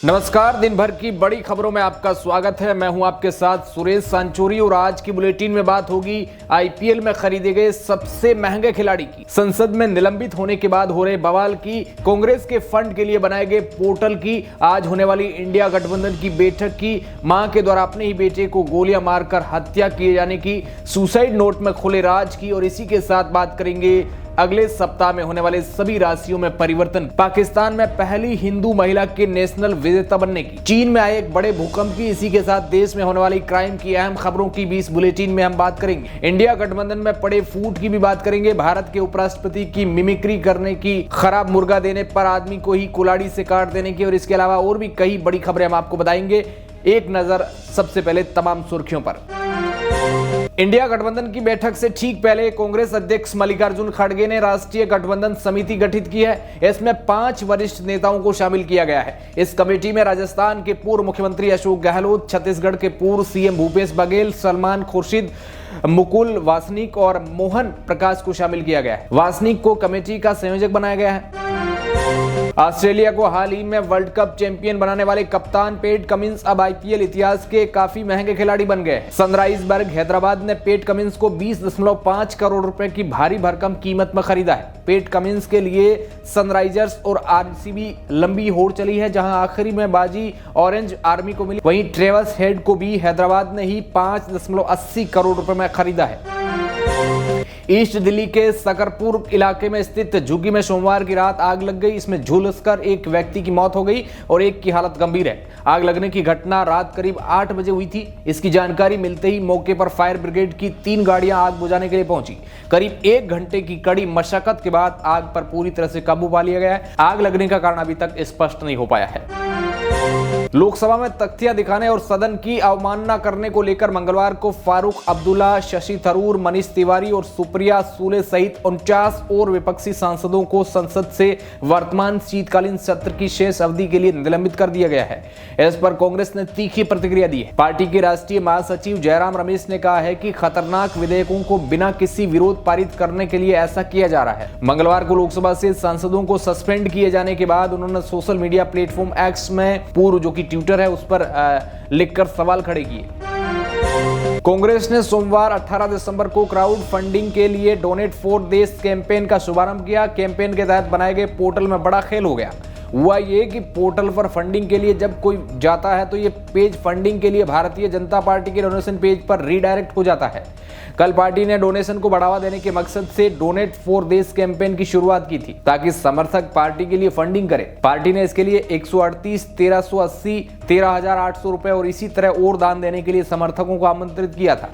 नमस्कार, दिन भर की बड़ी खबरों में आपका स्वागत है। मैं हूं आपके साथ सुरेश सांचोरी और आज की बुलेटिन में बात होगी आईपीएल में खरीदे गए सबसे महंगे खिलाड़ी की, संसद में निलंबित होने के बाद हो रहे बवाल की, कांग्रेस के फंड के लिए बनाए गए पोर्टल की, आज होने वाली इंडिया गठबंधन की बैठक की, मां के द्वारा अपने ही बेटे को गोलियां मारकर हत्या किए जाने की, सुसाइड नोट में खुले राज की और इसी के साथ बात करेंगे अगले सप्ताह में होने वाले सभी राशियों में परिवर्तन, पाकिस्तान में पहली हिंदू महिला के नेशनल विजेता बनने की, चीन में आए एक बड़े भूकंप की, इसी के साथ देश में होने वाली क्राइम की अहम खबरों की भी इस बुलेटिन में हम बात करेंगे। इंडिया गठबंधन में पड़े फूट की भी बात करेंगे, भारत के उपराष्ट्रपति की मिमिक्री करने की, खराब मुर्गा देने पर आदमी को ही कुल्हाड़ी से काट देने की और इसके अलावा और भी कई बड़ी खबरें हम आपको बताएंगे। एक नजर सबसे पहले तमाम सुर्खियों पर। इंडिया गठबंधन की बैठक से ठीक पहले कांग्रेस अध्यक्ष मल्लिकार्जुन खड़गे ने राष्ट्रीय गठबंधन समिति गठित की है। इसमें 5 वरिष्ठ नेताओं को शामिल किया गया है। इस कमेटी में राजस्थान के पूर्व मुख्यमंत्री अशोक गहलोत, छत्तीसगढ़ के पूर्व सीएम भूपेश बघेल, सलमान खुर्शीद, मुकुल वासनिक और मोहन प्रकाश को शामिल किया गया है। वासनिक को कमेटी का संयोजक बनाया गया है। ऑस्ट्रेलिया को हाल ही में वर्ल्ड कप चैंपियन बनाने वाले कप्तान पैट कमिंस अब आईपीएल इतिहास के काफी महंगे खिलाड़ी बन गए हैं। सनराइजर्स हैदराबाद ने पैट कमिंस को 20.5 करोड़ रुपए की भारी भरकम कीमत में खरीदा है। पैट कमिंस के लिए सनराइजर्स और आरसीबी लंबी होड़ चली है, जहां आखिरी में बाजी ऑरेंज आर्मी को मिली। वहीं ट्रेवस हेड को भी हैदराबाद ने ही 5.80 करोड़ रुपए में खरीदा है। ईस्ट दिल्ली के सकरपुर इलाके में स्थित झुग्गी में सोमवार की रात आग लग गई। इसमें झुलसकर एक व्यक्ति की मौत हो गई और एक की हालत गंभीर है। आग लगने की घटना रात करीब 8 बजे हुई थी। इसकी जानकारी मिलते ही मौके पर फायर ब्रिगेड की 3 गाड़ियां आग बुझाने के लिए पहुंची। करीब 1 घंटे की कड़ी मशक्कत के बाद आग पर पूरी तरह से काबू पा लिया गया है। आग लगने का कारण अभी तक स्पष्ट नहीं हो पाया है। लोकसभा में तख्तियां दिखाने और सदन की अवमानना करने को लेकर मंगलवार को फारूक अब्दुल्ला, शशि थरूर, मनीष तिवारी और सुप्रिया सूले सहित 49 और विपक्षी सांसदों को संसद से वर्तमान शीतकालीन सत्र की शेष अवधि के लिए निलंबित कर दिया गया है। इस पर कांग्रेस ने तीखी प्रतिक्रिया दी है। पार्टी के राष्ट्रीय महासचिव जयराम रमेश ने कहा है कि खतरनाक विधेयकों को बिना किसी विरोध पारित करने के लिए ऐसा किया जा रहा है। मंगलवार को लोकसभा से सांसदों को सस्पेंड किए जाने के बाद उन्होंने सोशल मीडिया प्लेटफॉर्म एक्स में पूर्व जो कि ट्विटर है उस पर लिखकर सवाल खड़े किए। कांग्रेस ने सोमवार 18 दिसंबर को क्राउड फंडिंग के लिए डोनेट फॉर देश कैंपेन का शुभारंभ किया। कैंपेन के तहत बनाए गए पोर्टल में बड़ा खेल हो गया। हुआ ये कि पोर्टल पर फंडिंग के लिए जब कोई जाता है तो ये पेज फंडिंग के लिए भारतीय जनता पार्टी के डोनेशन पेज पर रीडायरेक्ट हो जाता है। कल पार्टी ने डोनेशन को बढ़ावा देने के मकसद से डोनेट फॉर देश कैंपेन की शुरुआत की थी, ताकि समर्थक पार्टी के लिए फंडिंग करें। पार्टी ने इसके लिए 138, 1380, 13,800 रुपए और इसी तरह और दान देने के लिए समर्थकों को आमंत्रित किया था।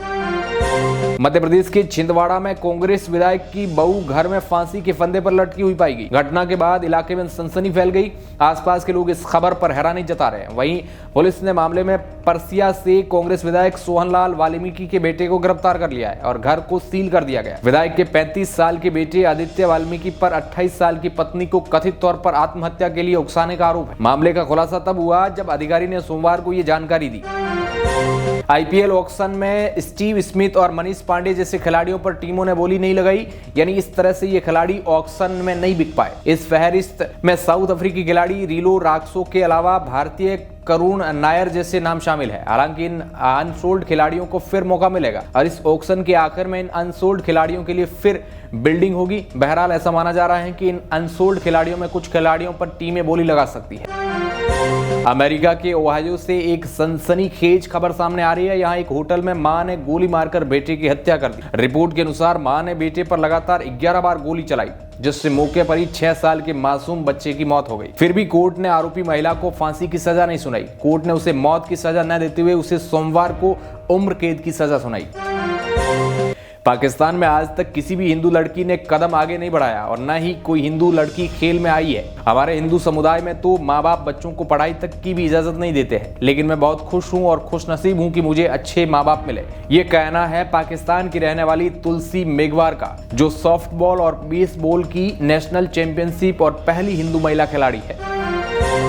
मध्य प्रदेश के छिंदवाड़ा में कांग्रेस विधायक की बहू घर में फांसी के फंदे पर लटकी हुई पाई गई। घटना के बाद इलाके में सनसनी फैल गई। आसपास के लोग इस खबर पर हैरानी जता रहे हैं। वहीं पुलिस ने मामले में परसिया से कांग्रेस विधायक सोहनलाल वाल्मीकि के बेटे को गिरफ्तार कर लिया है और घर को सील कर दिया गया। विधायक के 35 साल के बेटे आदित्य वाल्मीकि पर 28 साल की पत्नी को कथित तौर पर आत्महत्या के लिए उकसाने का आरोप है। मामले का खुलासा तब हुआ जब अधिकारी ने सोमवार को ये जानकारी दी। आईपीएल ऑक्शन में स्टीव स्मिथ और मनीष पांडे जैसे खिलाड़ियों पर टीमों ने बोली नहीं लगाई, यानी इस तरह से ये खिलाड़ी ऑक्शन में नहीं बिक पाए। इस फहरिस्त में साउथ अफ्रीकी खिलाड़ी रिलो राक्सो के अलावा भारतीय करुण नायर जैसे नाम शामिल है। हालांकि इन अनसोल्ड खिलाड़ियों को फिर मौका मिलेगा और इस ऑक्शन के आखिर में इन अनसोल्ड खिलाड़ियों के लिए फिर बिल्डिंग होगी। बहरहाल ऐसा माना जा रहा है कि इन अनसोल्ड खिलाड़ियों में कुछ खिलाड़ियों पर टीमें बोली लगा सकती है। अमेरिका के ओहायो से एक सनसनीखेज खबर सामने आ रही है। यहाँ एक होटल में मां ने गोली मारकर बेटे की हत्या कर दी। रिपोर्ट के अनुसार मां ने बेटे पर लगातार 11 बार गोली चलाई, जिससे मौके पर ही 6 साल के मासूम बच्चे की मौत हो गई। फिर भी कोर्ट ने आरोपी महिला को फांसी की सजा नहीं सुनाई। कोर्ट ने उसे मौत की सजा न देते हुए उसे सोमवार को उम्र कैद की सजा सुनाई। पाकिस्तान में आज तक किसी भी हिंदू लड़की ने कदम आगे नहीं बढ़ाया और न ही कोई हिंदू लड़की खेल में आई है। हमारे हिंदू समुदाय में तो माँ बाप बच्चों को पढ़ाई तक की भी इजाजत नहीं देते हैं, लेकिन मैं बहुत खुश हूँ और खुशनसीब हूँ कि मुझे अच्छे माँ बाप मिले। ये कहना है पाकिस्तान की रहने वाली तुलसी मेघवार का, जो सॉफ्टबॉल और बेसबॉल की नेशनल चैंपियनशिप और पहली हिंदू महिला खिलाड़ी है।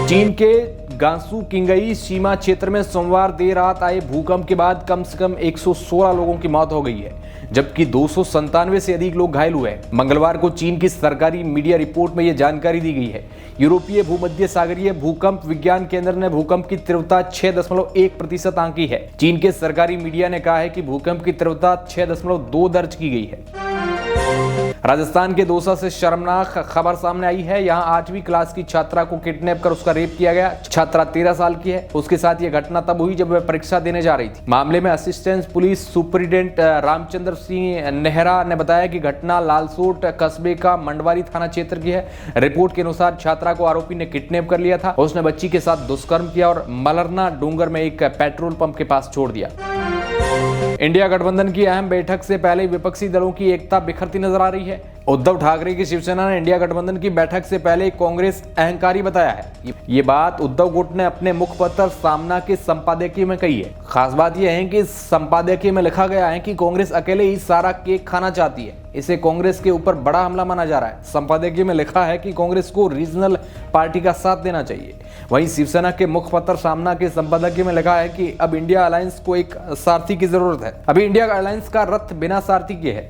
चीन के गांसू किंगई सीमा क्षेत्र में सोमवार देर रात आए भूकंप के बाद कम से कम 116 लोगों की मौत हो गई है, जबकि 297 से अधिक लोग घायल हुए हैं। मंगलवार को चीन की सरकारी मीडिया रिपोर्ट में यह जानकारी दी गई है। यूरोपीय भूमध्य सागरीय भूकंप विज्ञान केंद्र ने भूकंप की तीव्रता 6.1% आंकी है। चीन के सरकारी मीडिया ने कहा है कि भूकंप की तीव्रता 6.2 दर्ज की गई है। राजस्थान के दौसा से शर्मनाक खबर सामने आई है। यहां 8वीं क्लास की छात्रा को किडनैप कर उसका रेप किया गया। छात्रा 13 साल की है। उसके साथ यह घटना तब हुई जब वह परीक्षा देने जा रही थी। मामले में assistant police superintendent Ramchandra Singh Nehra ने बताया कि घटना लालसोट कस्बे का मंडवारी थाना क्षेत्र की है। रिपोर्ट के अनुसार छात्रा को आरोपी ने किडनैप कर लिया था। उसने बच्ची के साथ दुष्कर्म किया और मलरना डूंगर में एक पेट्रोल पंप के पास छोड़ दिया। इंडिया गठबंधन की अहम बैठक से पहले विपक्षी दलों की एकता बिखरती नजर आ रही है। उद्धव ठाकरे की शिवसेना ने इंडिया गठबंधन की बैठक से पहले कांग्रेस अहंकारी बताया है। ये बात उद्धव गुट ने अपने मुखपत्र सामना के संपादकीय में कही है। खास बात यह है कि संपादकीय में लिखा गया है कि कांग्रेस अकेले ही सारा केक खाना चाहती है। इसे कांग्रेस के ऊपर बड़ा हमला माना जा रहा है। संपादकीय में लिखा है कि कांग्रेस को रीजनल पार्टी का साथ देना चाहिए। वहीं शिवसेना के मुखपत्र सामना के संपादकीय में लिखा है कि अब इंडिया अलायंस को एक सारथी की जरूरत है। अभी इंडिया अलायंस का रथ बिना सारथी के है।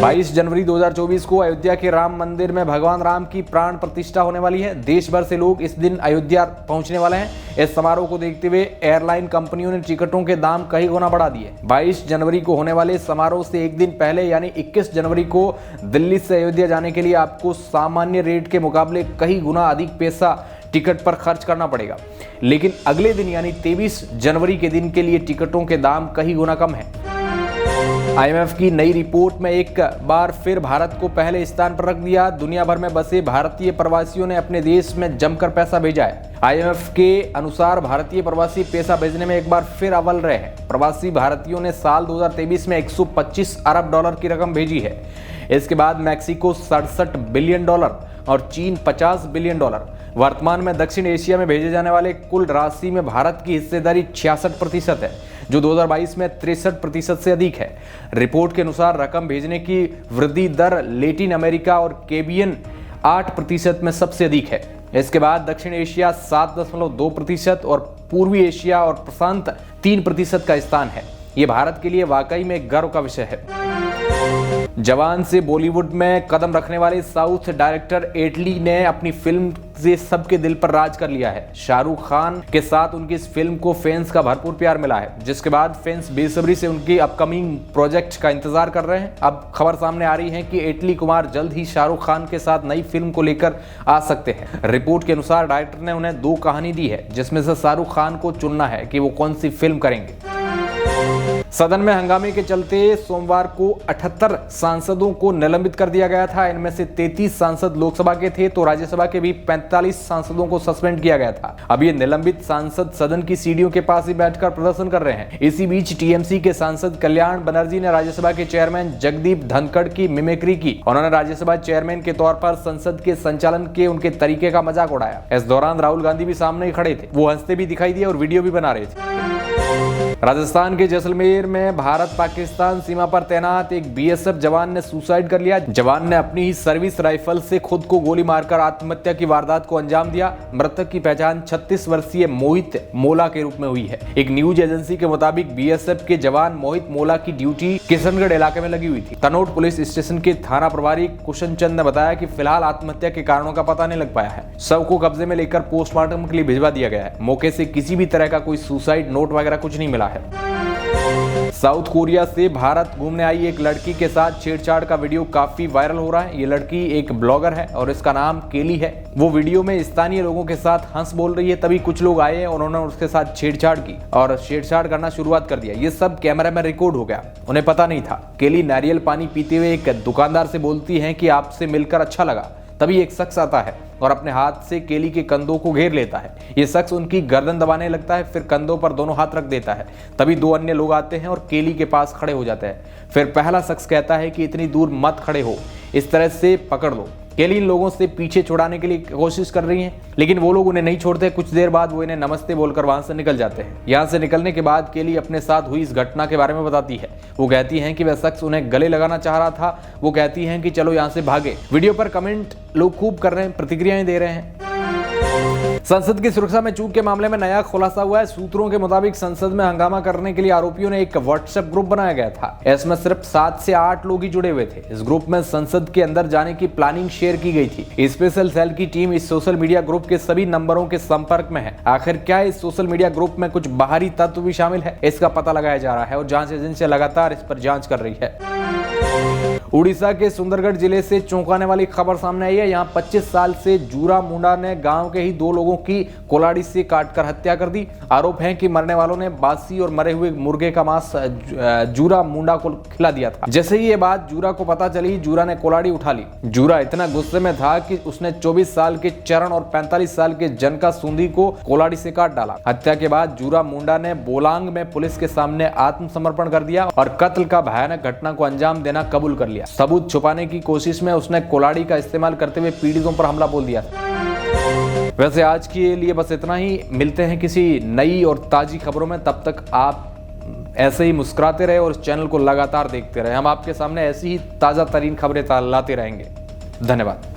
22 जनवरी 2024 को अयोध्या के राम मंदिर में भगवान राम की प्राण प्रतिष्ठा होने वाली है। देश भर से लोग इस दिन अयोध्या पहुंचने वाले हैं। इस समारोह को देखते हुए एयरलाइन कंपनियों ने टिकटों के दाम कई गुना बढ़ा दिए। 22 जनवरी को होने वाले समारोह से एक दिन पहले यानी 21 जनवरी को दिल्ली से अयोध्या जाने के लिए आपको सामान्य रेट के मुकाबले कई गुना अधिक पैसा टिकट पर खर्च करना पड़ेगा। लेकिन अगले दिन यानी 23 जनवरी के दिन के लिए टिकटों के दाम कई गुना कम है। IMF की नई रिपोर्ट में एक बार फिर भारत को पहले स्थान पर रख दिया। दुनिया भर में बसे भारतीय प्रवासियों ने अपने देश में जमकर पैसा भेजा है। IMF के अनुसार भारतीय प्रवासी पैसा भेजने में एक बार फिर अव्वल रहे हैं। प्रवासी भारतीयों ने साल 2023 में 125 अरब डॉलर की रकम भेजी है। इसके बाद मैक्सिको 67 बिलियन डॉलर और चीन 50 बिलियन डॉलर। वर्तमान में दक्षिण एशिया में भेजे जाने वाले कुल राशि में भारत की हिस्सेदारी 66% है, जो 2022 में 63% से अधिक है। रिपोर्ट के अनुसार रकम भेजने की वृद्धि दर लैटिन अमेरिका और कैरिबियन 8% में सबसे अधिक है। इसके बाद दक्षिण एशिया 7.2% और पूर्वी एशिया और प्रशांत 3% का स्थान है। ये भारत के लिए वाकई में गर्व का विषय है। जवान से बॉलीवुड में कदम रखने वाले साउथ डायरेक्टर एटली ने अपनी फिल्म से सबके दिल पर राज कर लिया है। शाहरुख खान के साथ उनकी इस फिल्म को फैंस का भरपूर प्यार मिला है, जिसके बाद फैंस बेसब्री से उनकी अपकमिंग प्रोजेक्ट का इंतजार कर रहे हैं। अब खबर सामने आ रही है कि एटली कुमार जल्द ही शाहरुख खान के साथ नई फिल्म को लेकर आ सकते हैं। रिपोर्ट के अनुसार डायरेक्टर ने उन्हें 2 कहानी दी है, जिसमें से शाहरुख खान को चुनना है कि वो कौन सी फिल्म करेंगे। सदन में हंगामे के चलते सोमवार को 78 सांसदों को निलंबित कर दिया गया था। इनमें से 33 सांसद लोकसभा के थे तो राज्यसभा के भी 45 सांसदों को सस्पेंड किया गया था। अब ये निलंबित सांसद सदन की सीढ़ियों के पास ही बैठकर प्रदर्शन कर रहे हैं। इसी बीच टीएमसी के सांसद कल्याण बनर्जी ने राज्यसभा के चेयरमैन जगदीप धनखड़ की मिमिक्री की। उन्होंने राज्यसभा चेयरमैन के तौर पर संसद के संचालन के उनके तरीके का मजाक उड़ाया। इस दौरान राहुल गांधी भी सामने खड़े थे। वो हंसते भी दिखाई दिए और वीडियो भी बना रहे थे। राजस्थान के जैसलमेर में भारत पाकिस्तान सीमा पर तैनात एक बीएसएफ जवान ने सुसाइड कर लिया। जवान ने अपनी ही सर्विस राइफल से खुद को गोली मारकर आत्महत्या की वारदात को अंजाम दिया। मृतक की पहचान 36 वर्षीय मोहित मोला के रूप में हुई है। एक न्यूज एजेंसी के मुताबिक बीएसएफ के जवान मोहित मोला की ड्यूटी किशनगढ़ इलाके में लगी हुई थी। तनोट पुलिस स्टेशन के थाना प्रभारी कुशन चंद ने बताया कि फिलहाल आत्महत्या के कारणों का पता नहीं लग पाया है। शव को कब्जे में लेकर पोस्टमार्टम के लिए भिजवा दिया गया है। मौके से किसी भी तरह का कोई सुसाइड नोट वगैरह कुछ नहीं मिला है। साउथ कोरिया से भारत घूमने आई एक लड़की के साथ छेड़छाड़ का वीडियो काफी वायरल हो रहा है। ये लड़की एक ब्लॉगर है और इसका नाम केली है। वो वीडियो में स्थानीय लोगों के साथ हंस बोल रही है। तभी कुछ लोग आए और उन्होंने उसके साथ छेड़छाड़ की और छेड़छाड़ करना शुरुआत कर दिया। ये सब कैमरा में रिकॉर्ड हो गया। उन्हें पता नहीं था। केली नारियल पानी पीते हुए एक दुकानदार से बोलती है कि आपसे मिलकर अच्छा लगा। तभी एक शख्स आता है और अपने हाथ से केली के कंधों को घेर लेता है। ये शख्स उनकी गर्दन दबाने लगता है, फिर कंधों पर दोनों हाथ रख देता है। तभी 2 अन्य लोग आते हैं और केली के पास खड़े हो जाते हैं। फिर पहला शख्स कहता है कि इतनी दूर मत खड़े हो, इस तरह से पकड़ लो। केली इन लोगों से पीछे छुड़ाने के लिए कोशिश कर रही हैं, लेकिन वो लोग उन्हें नहीं छोड़ते। कुछ देर बाद वो इन्हें नमस्ते बोलकर वहां से निकल जाते हैं। यहाँ से निकलने के बाद केली अपने साथ हुई इस घटना के बारे में बताती है। वो कहती हैं कि वह शख्स उन्हें गले लगाना चाह रहा था। वो कहती हैं कि चलो यहाँ से भागे। वीडियो पर कमेंट लोग खूब कर रहे हैं, प्रतिक्रियाएं दे रहे हैं। संसद की सुरक्षा में चूक के मामले में नया खुलासा हुआ है। सूत्रों के मुताबिक संसद में हंगामा करने के लिए आरोपियों ने एक व्हाट्सएप ग्रुप बनाया गया था। इसमें सिर्फ 7 से 8 लोग ही जुड़े हुए थे। इस ग्रुप में संसद के अंदर जाने की प्लानिंग शेयर की गई थी। स्पेशल सेल की टीम इस सोशल मीडिया ग्रुप के सभी नंबरों के संपर्क में है। आखिर क्या इस सोशल मीडिया ग्रुप में कुछ बाहरी तत्व भी शामिल है, इसका पता लगाया जा रहा है और जांच एजेंसी लगातार इस पर जांच कर रही है। उड़ीसा के सुंदरगढ़ जिले से चौंकाने वाली खबर सामने आई है। यहाँ 25 साल से जूरा मुंडा ने गांव के ही 2 लोगों की कोलाड़ी से काटकर हत्या कर दी। आरोप है कि मरने वालों ने बासी और मरे हुए मुर्गे का मांस जूरा मुंडा को खिला दिया था। जैसे ही ये बात जूरा को पता चली, जूरा ने कोलाड़ी उठा ली। जूरा इतना गुस्से में था कि उसने 24 साल के चरण और 45 साल के जनका सूंदी को कोलाड़ी से काट डाला। हत्या के बाद जूरा मुंडा ने बोलांग में पुलिस के सामने आत्मसमर्पण कर दिया और कत्ल का भयानक घटना को अंजाम देना कबूल कर लिया। सबूत छुपाने की कोशिश में उसने कोलाड़ी का इस्तेमाल करते हुए पीड़ितों पर हमला बोल दिया। वैसे आज के लिए बस इतना ही। मिलते हैं किसी नई और ताजी खबरों में। तब तक आप ऐसे ही मुस्कुराते रहे और इस चैनल को लगातार देखते रहे। हम आपके सामने ऐसी ही ताजा तरीन खबरें लाते रहेंगे। धन्यवाद।